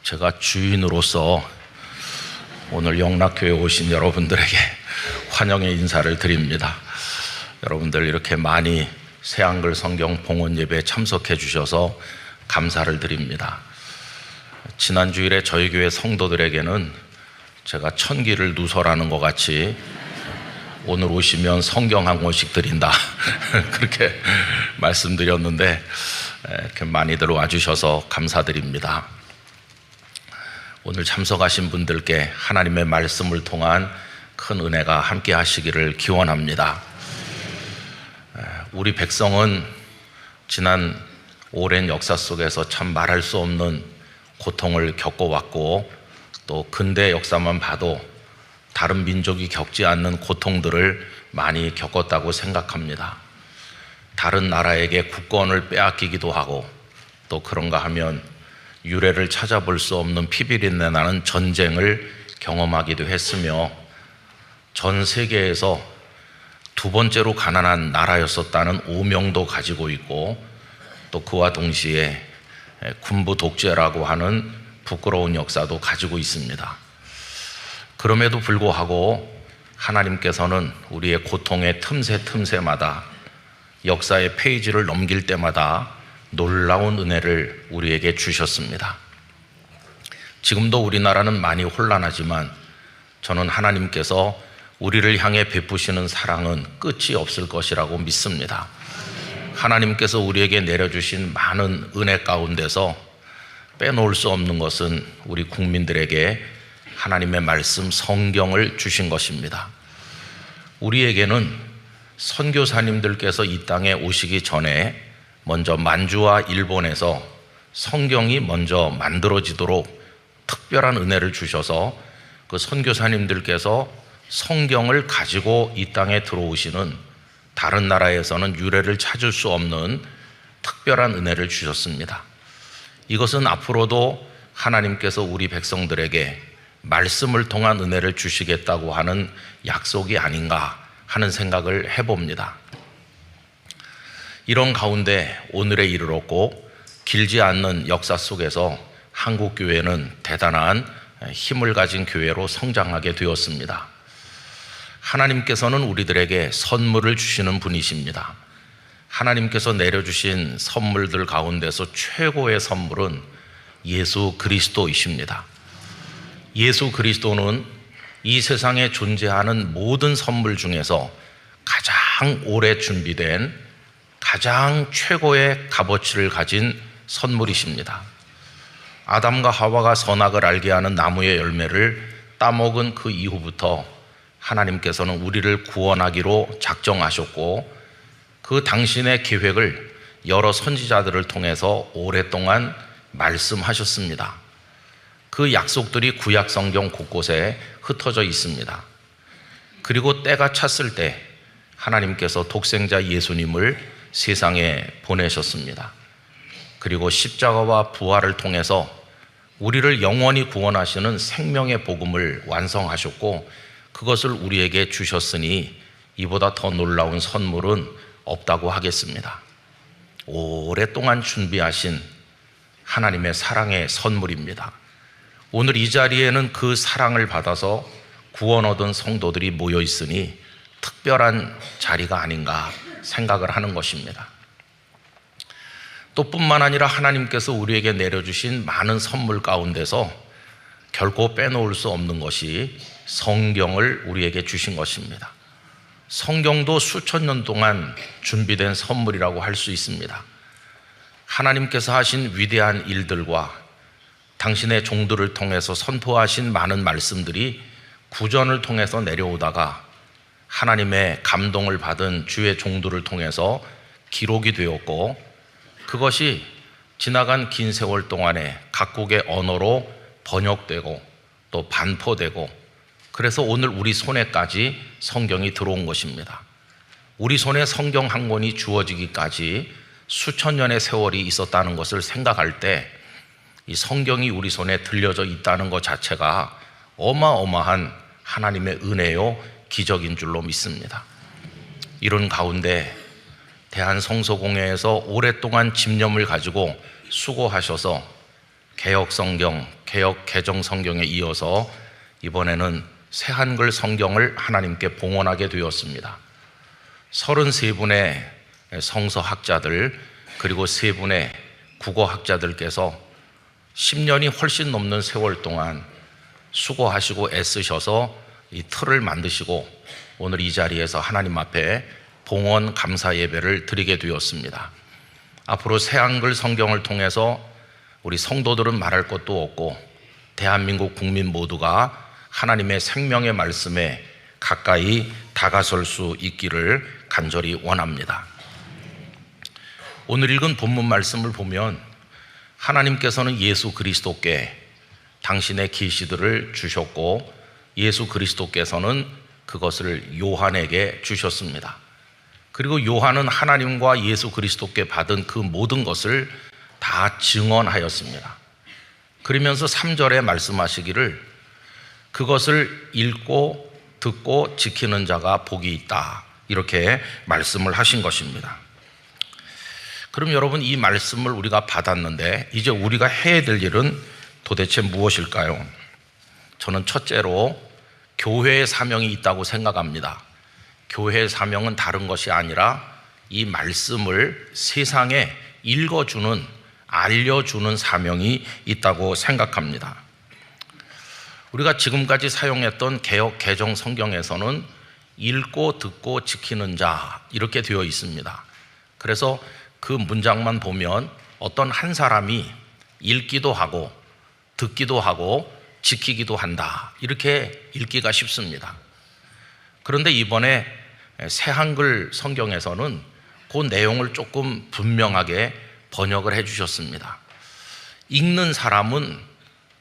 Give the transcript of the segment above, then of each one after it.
제가 주인으로서 오늘 영락교회에 오신 여러분들에게 환영의 인사를 드립니다. 여러분들 이렇게 많이 새한글 성경 봉헌 예배에 참석해 주셔서 감사를 드립니다. 지난 주일에 저희 교회 성도들에게는 제가 천기를 누설하는 것 같이 오늘 오시면 성경 한 권씩 드린다 그렇게 말씀드렸는데 이렇게 많이들 와주셔서 감사드립니다. 오늘 참석하신 분들께 하나님의 말씀을 통한 큰 은혜가 함께 하시기를 기원합니다. 우리 백성은 지난 오랜 역사 속에서 참 말할 수 없는 고통을 겪어왔고, 또 근대 역사만 봐도 다른 민족이 겪지 않는 고통들을 많이 겪었다고 생각합니다. 다른 나라에게 국권을 빼앗기기도 하고, 또 그런가 하면 유래를 찾아볼 수 없는 피비린내 나는 전쟁을 경험하기도 했으며, 전 세계에서 두 번째로 가난한 나라였었다는 오명도 가지고 있고, 또 그와 동시에 군부 독재라고 하는 부끄러운 역사도 가지고 있습니다. 그럼에도 불구하고 하나님께서는 우리의 고통의 틈새마다, 역사의 페이지를 넘길 때마다 놀라운 은혜를 우리에게 주셨습니다. 지금도 우리나라는 많이 혼란하지만 저는 하나님께서 우리를 향해 베푸시는 사랑은 끝이 없을 것이라고 믿습니다. 하나님께서 우리에게 내려주신 많은 은혜 가운데서 빼놓을 수 없는 것은 우리 국민들에게 하나님의 말씀 성경을 주신 것입니다. 우리에게는 선교사님들께서 이 땅에 오시기 전에 먼저 만주와 일본에서 성경이 먼저 만들어지도록 특별한 은혜를 주셔서 그 선교사님들께서 성경을 가지고 이 땅에 들어오시는, 다른 나라에서는 유래를 찾을 수 없는 특별한 은혜를 주셨습니다. 이것은 앞으로도 하나님께서 우리 백성들에게 말씀을 통한 은혜를 주시겠다고 하는 약속이 아닌가 하는 생각을 해봅니다. 이런 가운데 오늘에 이르렀고 길지 않는 역사 속에서 한국교회는 대단한 힘을 가진 교회로 성장하게 되었습니다. 하나님께서는 우리들에게 선물을 주시는 분이십니다. 하나님께서 내려주신 선물들 가운데서 최고의 선물은 예수 그리스도이십니다. 예수 그리스도는 이 세상에 존재하는 모든 선물 중에서 가장 오래 준비된 가장 최고의 값어치를 가진 선물이십니다. 아담과 하와가 선악을 알게 하는 나무의 열매를 따먹은 그 이후부터 하나님께서는 우리를 구원하기로 작정하셨고, 그 당신의 계획을 여러 선지자들을 통해서 오랫동안 말씀하셨습니다. 그 약속들이 구약 성경 곳곳에 흩어져 있습니다. 그리고 때가 찼을 때 하나님께서 독생자 예수님을 세상에 보내셨습니다. 그리고 십자가와 부활을 통해서 우리를 영원히 구원하시는 생명의 복음을 완성하셨고, 그것을 우리에게 주셨으니 이보다 더 놀라운 선물은 없다고 하겠습니다. 오랫동안 준비하신 하나님의 사랑의 선물입니다. 오늘 이 자리에는 그 사랑을 받아서 구원 얻은 성도들이 모여 있으니 특별한 자리가 아닌가 생각을 하는 것입니다. 또 뿐만 아니라 하나님께서 우리에게 내려주신 많은 선물 가운데서 결코 빼놓을 수 없는 것이 성경을 우리에게 주신 것입니다. 성경도 수천 년 동안 준비된 선물이라고 할 수 있습니다. 하나님께서 하신 위대한 일들과 당신의 종들을 통해서 선포하신 많은 말씀들이 구전을 통해서 내려오다가 하나님의 감동을 받은 주의 종들을 통해서 기록이 되었고, 그것이 지나간 긴 세월 동안에 각국의 언어로 번역되고 또 반포되고, 그래서 오늘 우리 손에까지 성경이 들어온 것입니다. 우리 손에 성경 한 권이 주어지기까지 수천 년의 세월이 있었다는 것을 생각할 때 이 성경이 우리 손에 들려져 있다는 것 자체가 어마어마한 하나님의 은혜요 기적인 줄로 믿습니다. 이런 가운데 대한성서공회에서 오랫동안 집념을 가지고 수고하셔서 개역 성경, 개역 개정 성경에 이어서 이번에는 새 한글 성경을 하나님께 봉헌하게 되었습니다. 33분의 성서학자들 그리고 3분의 국어학자들께서 10년이 훨씬 넘는 세월 동안 수고하시고 애쓰셔서 이 틀을 만드시고 오늘 이 자리에서 하나님 앞에 봉헌 감사 예배를 드리게 되었습니다. 앞으로 새 한글 성경을 통해서 우리 성도들은 말할 것도 없고 대한민국 국민 모두가 하나님의 생명의 말씀에 가까이 다가설 수 있기를 간절히 원합니다. 오늘 읽은 본문 말씀을 보면 하나님께서는 예수 그리스도께 당신의 계시들을 주셨고 예수 그리스도께서는 그것을 요한에게 주셨습니다. 그리고 요한은 하나님과 예수 그리스도께 받은 그 모든 것을 다 증언하였습니다. 그러면서 3절에 말씀하시기를 그것을 읽고 듣고 지키는 자가 복이 있다, 이렇게 말씀을 하신 것입니다. 그럼 여러분, 이 말씀을 우리가 받았는데 이제 우리가 해야 될 일은 도대체 무엇일까요? 저는 첫째로 교회의 사명이 있다고 생각합니다. 교회의 사명은 다른 것이 아니라 이 말씀을 세상에 읽어주는, 알려주는 사명이 있다고 생각합니다. 우리가 지금까지 사용했던 개역 개정 성경에서는 읽고 듣고 지키는 자, 이렇게 되어 있습니다. 그래서 그 문장만 보면 어떤 한 사람이 읽기도 하고 듣기도 하고 지키기도 한다, 이렇게 읽기가 쉽습니다. 그런데 이번에 새 한글 성경에서는 그 내용을 조금 분명하게 번역을 해 주셨습니다. 읽는 사람은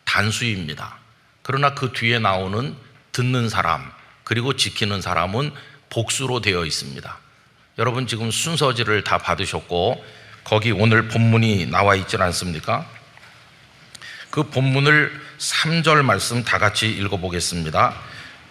단수입니다. 그러나 그 뒤에 나오는 듣는 사람 그리고 지키는 사람은 복수로 되어 있습니다. 여러분, 지금 순서지를 다 받으셨고 거기 오늘 본문이 나와 있지 않습니까? 그 본문을 3절 말씀 다 같이 읽어보겠습니다.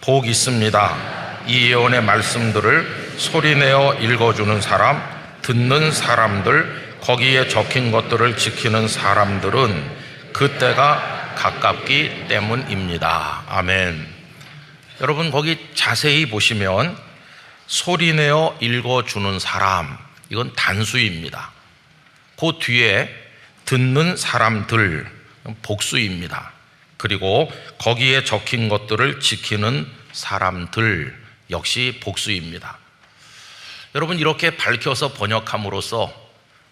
복 있습니다. 이 예언의 말씀들을 소리내어 읽어주는 사람, 듣는 사람들, 거기에 적힌 것들을 지키는 사람들은 그때가 가깝기 때문입니다. 아멘. 여러분, 거기 자세히 보시면 소리내어 읽어주는 사람, 이건 단수입니다. 그 뒤에 듣는 사람들, 복수입니다. 그리고 거기에 적힌 것들을 지키는 사람들 역시 복수입니다. 여러분, 이렇게 밝혀서 번역함으로써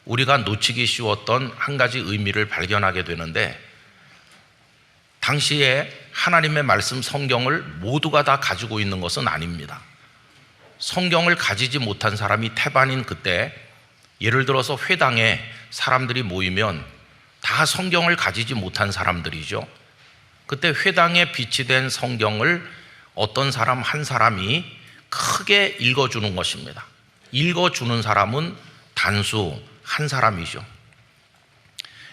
우리가 놓치기 쉬웠던 한 가지 의미를 발견하게 되는데, 당시에 하나님의 말씀 성경을 모두가 다 가지고 있는 것은 아닙니다. 성경을 가지지 못한 사람이 태반인 그때, 예를 들어서 회당에 사람들이 모이면 다 성경을 가지지 못한 사람들이죠. 그때 회당에 비치된 성경을 어떤 사람 한 사람이 크게 읽어주는 것입니다. 읽어주는 사람은 단수 한 사람이죠.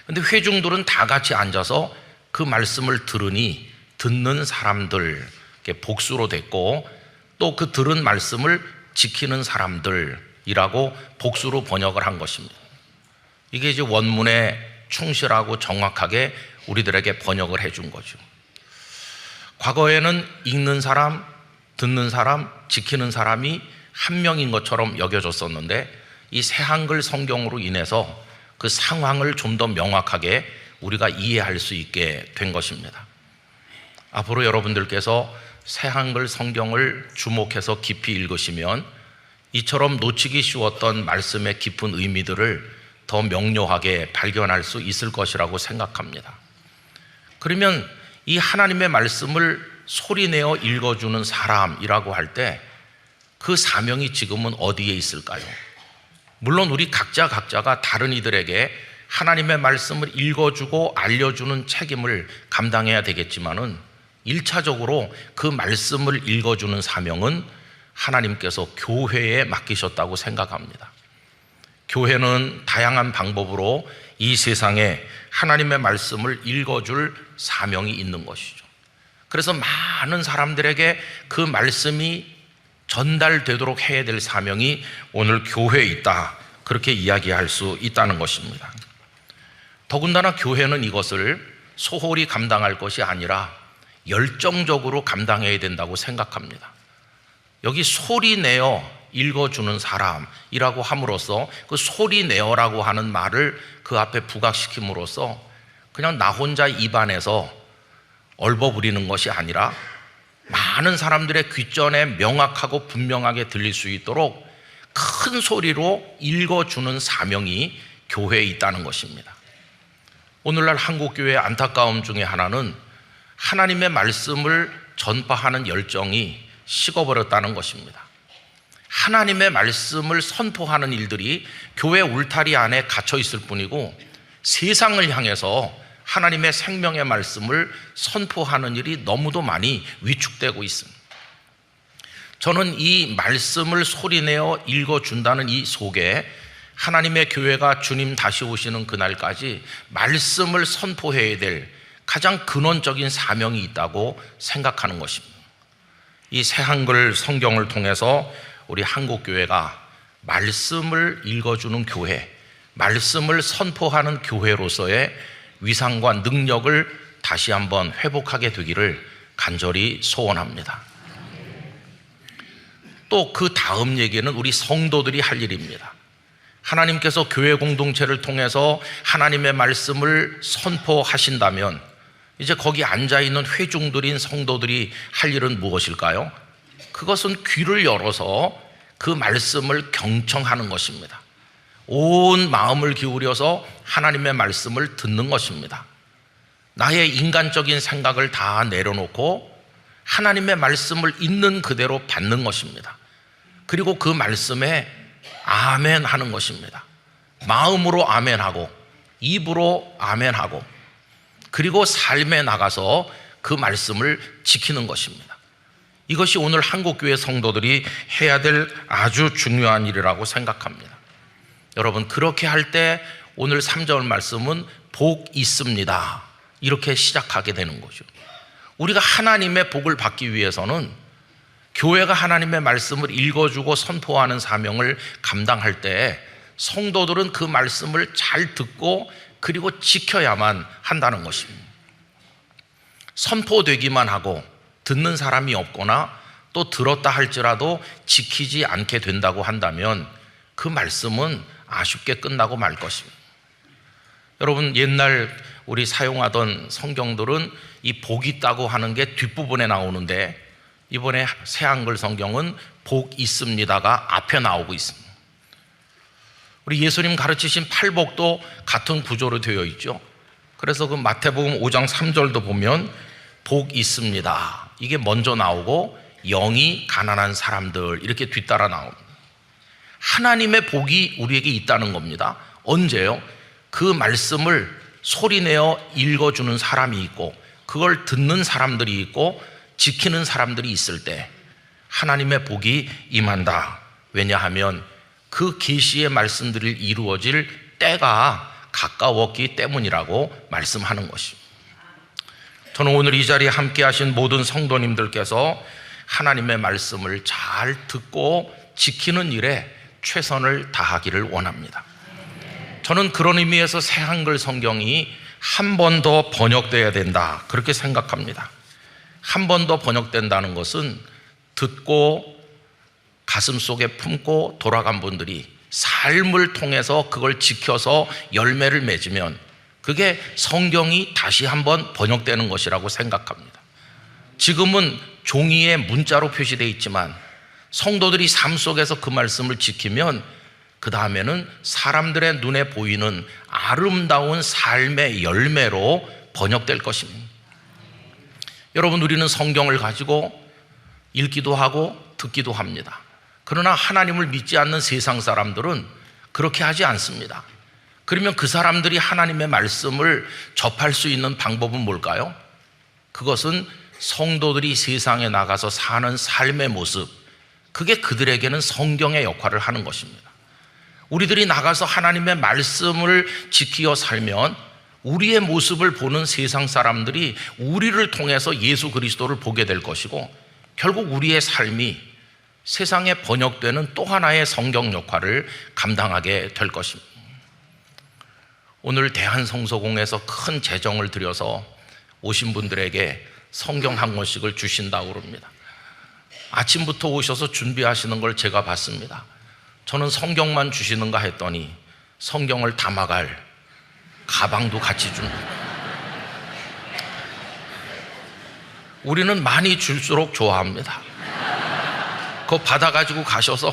그런데 회중들은 다 같이 앉아서 그 말씀을 들으니 듣는 사람들, 복수로 됐고, 또 그 들은 말씀을 지키는 사람들이라고 복수로 번역을 한 것입니다. 이게 이제 원문에 충실하고 정확하게 우리들에게 번역을 해준 거죠. 과거에는 읽는 사람, 듣는 사람, 지키는 사람이 한 명인 것처럼 여겨졌었는데, 이 새 한글 성경으로 인해서 그 상황을 좀 더 명확하게 우리가 이해할 수 있게 된 것입니다. 앞으로 여러분들께서 새 한글 성경을 주목해서 깊이 읽으시면 이처럼 놓치기 쉬웠던 말씀의 깊은 의미들을 더 명료하게 발견할 수 있을 것이라고 생각합니다. 그러면 이 하나님의 말씀을 소리내어 읽어주는 사람이라고 할 때 그 사명이 지금은 어디에 있을까요? 물론 우리 각자가 다른 이들에게 하나님의 말씀을 읽어주고 알려주는 책임을 감당해야 되겠지만은 1차적으로 그 말씀을 읽어주는 사명은 하나님께서 교회에 맡기셨다고 생각합니다. 교회는 다양한 방법으로 이 세상에 하나님의 말씀을 읽어줄 사명이 있는 것이죠. 그래서 많은 사람들에게 그 말씀이 전달되도록 해야 될 사명이 오늘 교회에 있다, 그렇게 이야기할 수 있다는 것입니다. 더군다나 교회는 이것을 소홀히 감당할 것이 아니라 열정적으로 감당해야 된다고 생각합니다. 여기 소리 내어 읽어주는 사람이라고 함으로써 그 소리 내어라고 하는 말을 그 앞에 부각시킴으로써 그냥 나 혼자 입안에서 얼버무리는 것이 아니라 많은 사람들의 귓전에 명확하고 분명하게 들릴 수 있도록 큰 소리로 읽어주는 사명이 교회에 있다는 것입니다. 오늘날 한국교회의 안타까움 중에 하나는 하나님의 말씀을 전파하는 열정이 식어버렸다는 것입니다. 하나님의 말씀을 선포하는 일들이 교회 울타리 안에 갇혀 있을 뿐이고 세상을 향해서 하나님의 생명의 말씀을 선포하는 일이 너무도 많이 위축되고 있습니다. 저는 이 말씀을 소리내어 읽어준다는 이 속에 하나님의 교회가 주님 다시 오시는 그날까지 말씀을 선포해야 될 가장 근원적인 사명이 있다고 생각하는 것입니다. 이 새한글 성경을 통해서 우리 한국교회가 말씀을 읽어주는 교회, 말씀을 선포하는 교회로서의 위상과 능력을 다시 한번 회복하게 되기를 간절히 소원합니다. 또 그 다음 얘기는 우리 성도들이 할 일입니다. 하나님께서 교회 공동체를 통해서 하나님의 말씀을 선포하신다면 이제 거기 앉아있는 회중들인 성도들이 할 일은 무엇일까요? 그것은 귀를 열어서 그 말씀을 경청하는 것입니다. 온 마음을 기울여서 하나님의 말씀을 듣는 것입니다. 나의 인간적인 생각을 다 내려놓고 하나님의 말씀을 있는 그대로 받는 것입니다. 그리고 그 말씀에 아멘 하는 것입니다. 마음으로 아멘하고 입으로 아멘하고 그리고 삶에 나가서 그 말씀을 지키는 것입니다. 이것이 오늘 한국교회 성도들이 해야 될 아주 중요한 일이라고 생각합니다. 여러분, 그렇게 할 때 오늘 3절 말씀은 복 있습니다 이렇게 시작하게 되는 거죠. 우리가 하나님의 복을 받기 위해서는 교회가 하나님의 말씀을 읽어주고 선포하는 사명을 감당할 때 성도들은 그 말씀을 잘 듣고 그리고 지켜야만 한다는 것입니다. 선포되기만 하고 듣는 사람이 없거나 또 들었다 할지라도 지키지 않게 된다고 한다면 그 말씀은 아쉽게 끝나고 말 것입니다. 여러분, 옛날 우리 사용하던 성경들은 이 복 있다고 하는 게 뒷부분에 나오는데 이번에 새한글 성경은 복 있습니다가 앞에 나오고 있습니다. 우리 예수님 가르치신 팔복도 같은 구조로 되어 있죠. 그래서 그 마태복음 5장 3절도 보면 복 있습니다 이게 먼저 나오고 영이 가난한 사람들 이렇게 뒤따라 나옵니다. 하나님의 복이 우리에게 있다는 겁니다. 언제요? 그 말씀을 소리내어 읽어주는 사람이 있고 그걸 듣는 사람들이 있고 지키는 사람들이 있을 때 하나님의 복이 임한다. 왜냐하면 그 계시의 말씀들이 이루어질 때가 가까웠기 때문이라고 말씀하는 것입니다. 저는 오늘 이 자리에 함께 하신 모든 성도님들께서 하나님의 말씀을 잘 듣고 지키는 일에 최선을 다하기를 원합니다. 저는 그런 의미에서 새한글 성경이 한 번 더 번역돼야 된다 그렇게 생각합니다. 한 번 더 번역된다는 것은 듣고 가슴 속에 품고 돌아간 분들이 삶을 통해서 그걸 지켜서 열매를 맺으면 그게 성경이 다시 한번 번역되는 것이라고 생각합니다. 지금은 종이에 문자로 표시되어 있지만 성도들이 삶 속에서 그 말씀을 지키면 그 다음에는 사람들의 눈에 보이는 아름다운 삶의 열매로 번역될 것입니다. 여러분, 우리는 성경을 가지고 읽기도 하고 듣기도 합니다. 그러나 하나님을 믿지 않는 세상 사람들은 그렇게 하지 않습니다. 그러면 그 사람들이 하나님의 말씀을 접할 수 있는 방법은 뭘까요? 그것은 성도들이 세상에 나가서 사는 삶의 모습, 그게 그들에게는 성경의 역할을 하는 것입니다. 우리들이 나가서 하나님의 말씀을 지키어 살면 우리의 모습을 보는 세상 사람들이 우리를 통해서 예수 그리스도를 보게 될 것이고 결국 우리의 삶이 세상에 번역되는 또 하나의 성경 역할을 감당하게 될 것입니다. 오늘 대한성서공에서 큰 재정을 들여서 오신 분들에게 성경 한 권씩을 주신다고 그럽니다. 아침부터 오셔서 준비하시는 걸 제가 봤습니다. 저는 성경만 주시는가 했더니 성경을 담아갈 가방도 같이 줍니다. 우리는 많이 줄수록 좋아합니다. 그거 받아가지고 가셔서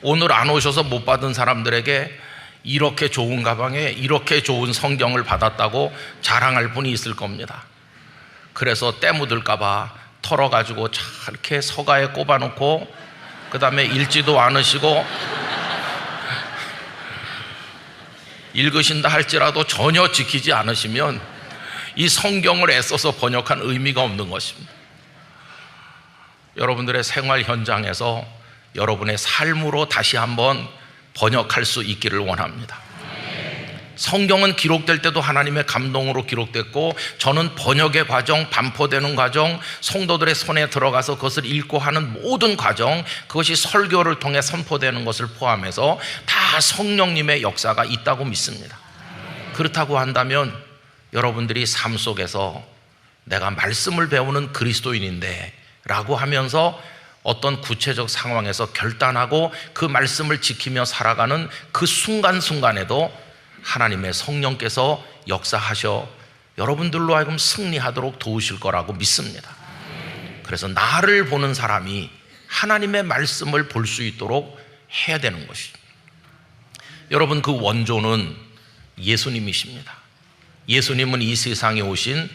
오늘 안 오셔서 못 받은 사람들에게 이렇게 좋은 가방에 이렇게 좋은 성경을 받았다고 자랑할 분이 있을 겁니다. 그래서 때 묻을까봐 털어가지고 이렇게 서가에 꼽아놓고 그 다음에 읽지도 않으시고 읽으신다 할지라도 전혀 지키지 않으시면 이 성경을 애써서 번역한 의미가 없는 것입니다. 여러분들의 생활 현장에서 여러분의 삶으로 다시 한번 번역할 수 있기를 원합니다. 성경은 기록될 때도 하나님의 감동으로 기록됐고, 저는 번역의 과정, 반포되는 과정, 성도들의 손에 들어가서 그것을 읽고 하는 모든 과정, 그것이 설교를 통해 선포되는 것을 포함해서 다 성령님의 역사가 있다고 믿습니다. 그렇다고 한다면 여러분들이 삶 속에서 내가 말씀을 배우는 그리스도인인데 라고 하면서 어떤 구체적 상황에서 결단하고 그 말씀을 지키며 살아가는 그 순간순간에도 하나님의 성령께서 역사하셔 여러분들로 하여금 승리하도록 도우실 거라고 믿습니다. 그래서 나를 보는 사람이 하나님의 말씀을 볼 수 있도록 해야 되는 것이죠. 여러분, 그 원조는 예수님이십니다. 예수님은 이 세상에 오신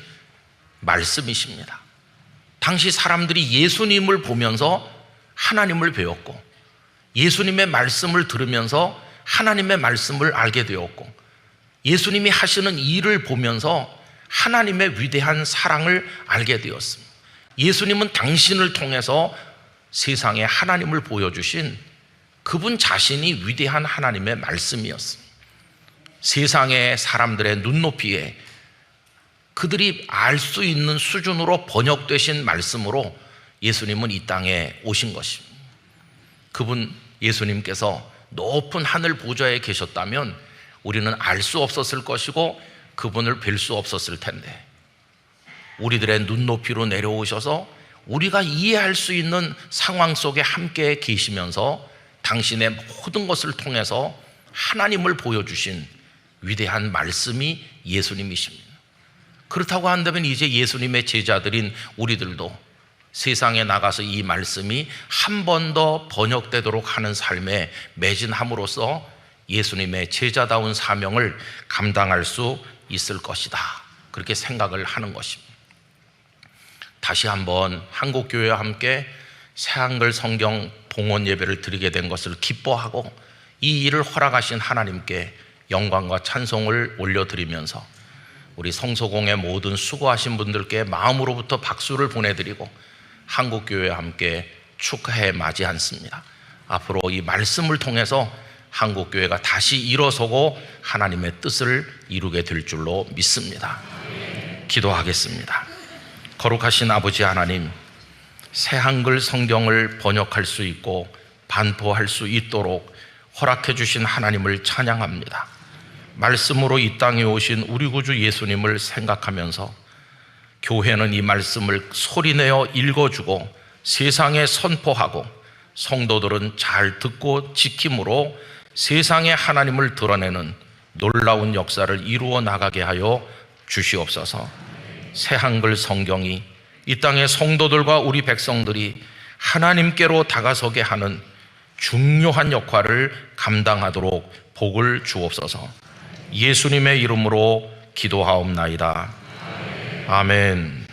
말씀이십니다. 당시 사람들이 예수님을 보면서 하나님을 배웠고, 예수님의 말씀을 들으면서 하나님의 말씀을 알게 되었고, 예수님이 하시는 일을 보면서 하나님의 위대한 사랑을 알게 되었습니다. 예수님은 당신을 통해서 세상에 하나님을 보여주신 그분 자신이 위대한 하나님의 말씀이었습니다. 세상의 사람들의 눈높이에 그들이 알 수 있는 수준으로 번역되신 말씀으로 예수님은 이 땅에 오신 것입니다. 그분 예수님께서 높은 하늘 보좌에 계셨다면 우리는 알 수 없었을 것이고 그분을 뵐 수 없었을 텐데, 우리들의 눈높이로 내려오셔서 우리가 이해할 수 있는 상황 속에 함께 계시면서 당신의 모든 것을 통해서 하나님을 보여주신 위대한 말씀이 예수님이십니다. 그렇다고 한다면 이제 예수님의 제자들인 우리들도 세상에 나가서 이 말씀이 한 번 더 번역되도록 하는 삶에 매진함으로써 예수님의 제자다운 사명을 감당할 수 있을 것이다, 그렇게 생각을 하는 것입니다. 다시 한번 한국교회와 함께 새한글 성경 봉헌 예배를 드리게 된 것을 기뻐하고 이 일을 허락하신 하나님께 영광과 찬송을 올려드리면서 우리 성소공의 모든 수고하신 분들께 마음으로부터 박수를 보내드리고 한국교회와 함께 축하해 맞이 않습니다. 앞으로 이 말씀을 통해서 한국교회가 다시 일어서고 하나님의 뜻을 이루게 될 줄로 믿습니다. 기도하겠습니다. 거룩하신 아버지 하나님, 새한글 성경을 번역할 수 있고 반포할 수 있도록 허락해 주신 하나님을 찬양합니다. 말씀으로 이 땅에 오신 우리 구주 예수님을 생각하면서 교회는 이 말씀을 소리내어 읽어주고 세상에 선포하고 성도들은 잘 듣고 지킴으로 세상에 하나님을 드러내는 놀라운 역사를 이루어 나가게 하여 주시옵소서. 새한글 성경이 이 땅의 성도들과 우리 백성들이 하나님께로 다가서게 하는 중요한 역할을 감당하도록 복을 주옵소서. 예수님의 이름으로 기도하옵나이다. 아멘.